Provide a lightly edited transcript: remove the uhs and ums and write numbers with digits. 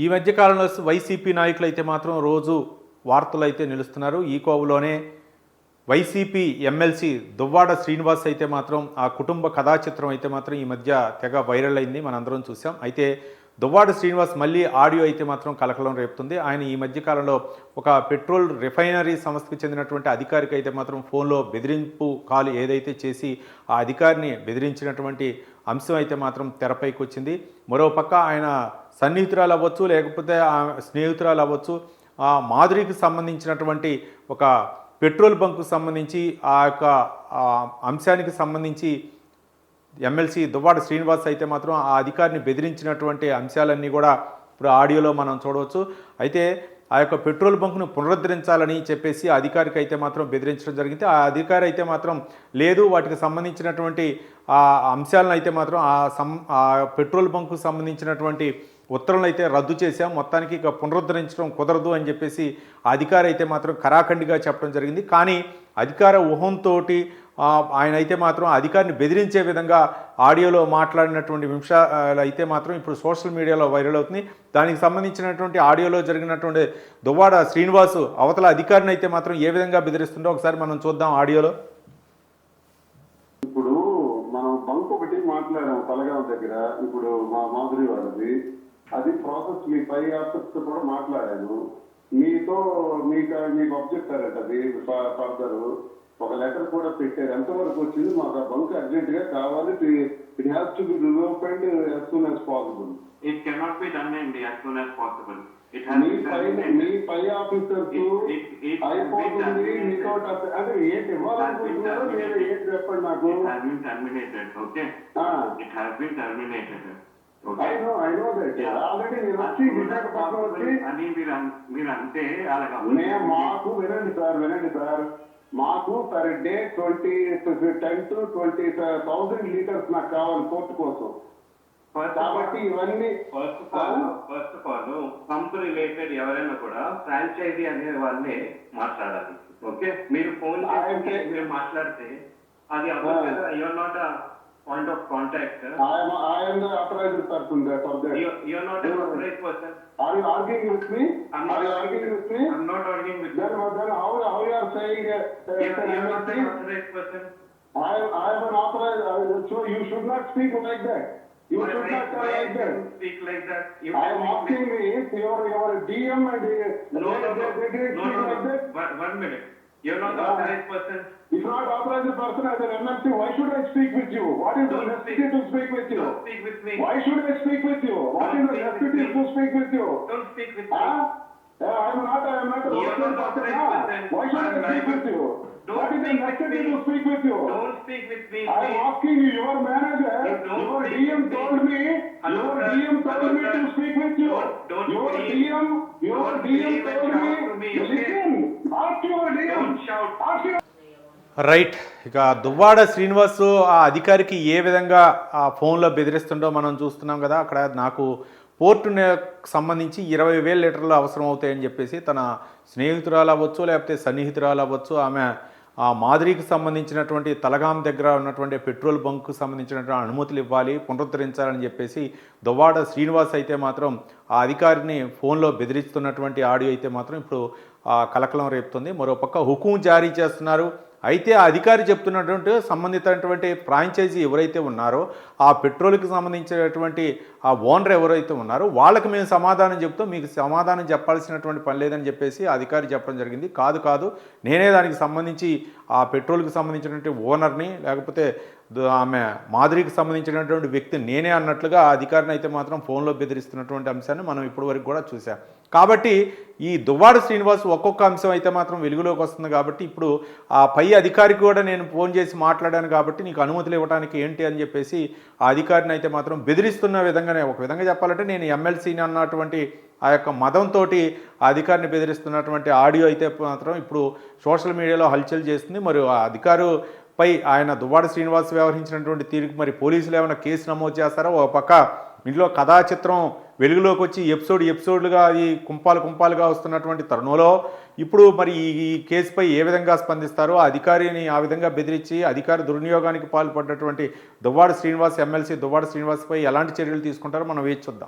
ఈ మధ్య కాలంలో వైసీపీ నాయకులు అయితే మాత్రం రోజు వార్తలు అయితే నిలుస్తున్నారు. ఈ కోవలోనే వైసీపీ ఎమ్మెల్సీ దువ్వాడ శ్రీనివాస్ అయితే మాత్రం ఆ కుటుంబ కథా చిత్రం అయితే మాత్రం ఈ మధ్య తెగ వైరల్ అయింది, మనందరం చూసాం. అయితే దువ్వాడ శ్రీనివాస్ మళ్ళీ ఆడియో అయితే మాత్రం కలకలం రేపుతుంది. ఆయన ఈ మధ్య కాలంలో ఒక పెట్రోల్ రిఫైనరీ సంస్థకు చెందినటువంటి అధికారికి అయితే మాత్రం ఫోన్లో బెదిరింపు కాల్ ఏదైతే చేసి ఆ అధికారిని బెదిరించినటువంటి అంశం అయితే మాత్రం తెరపైకి వచ్చింది. మరోపక్క ఆయన సన్నిహితురాలు అవ్వచ్చు, లేకపోతే ఆ స్నేహితురాలు అవ్వచ్చు, ఆ మాధురికి సంబంధించినటువంటి ఒక పెట్రోల్ బంకు సంబంధించి ఆ యొక్క అంశానికి సంబంధించి ఎమ్మెల్సీ దువ్వాడ శ్రీనివాస్ అయితే మాత్రం ఆ అధికారిని బెదిరించినటువంటి అంశాలన్నీ కూడా ఇప్పుడు ఆడియోలో మనం చూడవచ్చు. అయితే ఆ యొక్క పెట్రోల్ బంకును పునరుద్ధరించాలని చెప్పేసి అధికారికి అయితే మాత్రం బెదిరించడం జరిగింది. ఆ అధికారి అయితే మాత్రం లేదు, వాటికి సంబంధించినటువంటి ఆ అంశాలను అయితే మాత్రం ఆ పెట్రోల్ బంకు సంబంధించినటువంటి ఉత్తర్వులను అయితే రద్దు చేశాం, మొత్తానికి ఇక పునరుద్ధరించడం కుదరదు అని చెప్పేసి ఆ అధికారి అయితే మాత్రం కరాఖండిగా చెప్పడం జరిగింది. కానీ అధికార ఊహంతో ఆయన అయితే మాత్రం అధికారిని బెదిరించే విధంగా ఆడియోలో మాట్లాడినటువంటి విషయాలు అయితే మాత్రం ఇప్పుడు సోషల్ మీడియాలో వైరల్ అవుతుంది. దానికి సంబంధించినటువంటి ఆడియోలో జరిగినటువంటి దువ్వాడ శ్రీనివాసు అవతల అధికారిని అయితే మాత్రం ఏ విధంగా బెదిరిస్తుందో ఒకసారి మనం చూద్దాం ఆడియోలో. ఇప్పుడు మనం బంక్ ఒకటి మాట్లాడాం తలగాం దగ్గర, ఇప్పుడు మా మాధురి వాళ్ళది అది ప్రాసెస్, మీ పై ఆఫీసర్తో కూడా మాట్లాడాను. మీకు అబ్జెక్ట్ అయ్యారట, అది ఫర్దర్ ఒక లెటర్ కూడా పెట్టారు. ఎంతవరకు వచ్చింది? మాకు ఆ బంక్ అర్జెంట్ గా కావాలి, it has to be reopened as soon as possible. It cannot be done as soon as possible. Me pi officers అయిపోతుంది మీతో అంటే ఏంటి ఇవ్వాలనుకుంటున్నారో లేదా ఏంటి చెప్పండి నాకు. It has been terminated, okay? It has been terminated. I know that. Already నేను వచ్చి విశాఖపట్నం వచ్చి అని మీరు అంటే మాకు వినండి సార్, మాకు పర్ డే 10 to 20,000 లీటర్స్ నాకు కావాలి పోర్ట్ కోసం. కాబట్టి ఇవన్నీ first of all pump related ఎవరైనా కూడా ఫ్రాంచైజీ అనే వాళ్ళే మాట్లాడాలి, ఓకే? మీరు ఫోన్ మీరు మాట్లాడితే అది you are not point of contact. I am the authorized person for that. You are not an authorized person. Are you arguing with me? I'm not arguing with you. Then how you are saying you are not an authorized person. I am an authorized, so you should not speak like that. You should not like that. Speak like that. I am asking me if your DM and no, like that. One minute. You are not the authorized person. If you are not authorized person as an MLC, why should I speak with you? What is the necessity to speak with you? Don't speak with me. Why should I speak with you? What is the necessity to speak with you? Don't speak with me. I am not an authorized person. Why should I speak with you? What is the necessity to speak with you? Don't speak with me. I am asking you, your manager, your DM told me to speak with you. Your DM told me, listen, ask your DM. Don't shout. Right, ఇక దువ్వాడ శ్రీనివాస్ ఆ అధికారికి ఏ విధంగా ఆ ఫోన్లో బెదిరిస్తుండో మనం చూస్తున్నాం కదా. అక్కడ నాకు పోర్టుకు సంబంధించి 20,000 లీటర్లు అవసరం అవుతాయని చెప్పేసి తన స్నేహితురాలు అవ్వచ్చు, లేకపోతే సన్నిహితురాలు అవ్వచ్చు, ఆమె ఆ మాధురికి సంబంధించినటువంటి తలగాం దగ్గర ఉన్నటువంటి పెట్రోల్ బంకు సంబంధించినటువంటి అనుమతులు ఇవ్వాలి, పునరుద్ధరించాలని చెప్పేసి దువ్వాడ శ్రీనివాస్ అయితే మాత్రం ఆ అధికారిని ఫోన్లో బెదిరిస్తున్నటువంటి ఆడియో అయితే మాత్రం ఇప్పుడు కలకలం రేపుతుంది. మరోపక్క హుకుం జారీ చేస్తున్నారు. అయితే ఆ అధికారి చెప్తున్నటువంటి సంబంధితమైనటువంటి ఫ్రాంచైజీ ఎవరైతే ఉన్నారో ఆ పెట్రోల్కి సంబంధించినటువంటి ఆ ఓనర్ ఎవరైతే ఉన్నారో వాళ్ళకి మేము సమాధానం చెప్తాం, మీకు సమాధానం చెప్పాల్సినటువంటి పని లేదని చెప్పేసి అధికారి చెప్పడం జరిగింది. కాదు, నేనే దానికి సంబంధించి ఆ పెట్రోల్కి సంబంధించినటువంటి ఓనర్ని, లేకపోతే ఆమె మాధురికి సంబంధించినటువంటి వ్యక్తి నేనే అన్నట్లుగా ఆ అధికారిని అయితే మాత్రం ఫోన్లో బెదిరిస్తున్నటువంటి అంశాన్ని మనం ఇప్పటి వరకు కూడా చూసాం. కాబట్టి ఈ దువ్వాడ శ్రీనివాస్ ఒక్కొక్క అంశం అయితే మాత్రం వెలుగులోకి వస్తుంది. కాబట్టి ఇప్పుడు ఆ పై అధికారికి కూడా నేను ఫోన్ చేసి మాట్లాడాను కాబట్టి నీకు అనుమతులు ఇవ్వడానికి ఏంటి అని చెప్పేసి ఆ అధికారిని అయితే మాత్రం బెదిరిస్తున్న విధంగానే, ఒక విధంగా చెప్పాలంటే నేను ఎమ్మెల్సీని అన్నటువంటి ఆ యొక్క మదంతో ఆ అధికారిని బెదిరిస్తున్నటువంటి ఆడియో అయితే మాత్రం ఇప్పుడు సోషల్ మీడియాలో హల్చల్ చేస్తుంది. మరి ఆ అధికారుపై ఆయన దువ్వాడ శ్రీనివాస్ వ్యవహరించినటువంటి తీరుకు మరి పోలీసులు ఏమైనా కేసు నమోదు చేస్తారో, ఒక పక్క ఇంట్లో కథా చిత్రం వెలుగులోకి వచ్చి ఎపిసోడ్లుగా ఈ కుంపాలుగా వస్తున్నటువంటి తరుణంలో ఇప్పుడు మరి ఈ కేసుపై ఏ విధంగా స్పందిస్తారో, అధికారిని ఆ విధంగా బెదిరించి అధికార దుర్వినియోగానికి పాల్పడ్డటువంటి దువ్వాడ శ్రీనివాస్ ఎమ్మెల్సీ దువ్వాడ శ్రీనివాస్పై ఎలాంటి చర్యలు తీసుకుంటారో మనం వేచి చూద్దాం.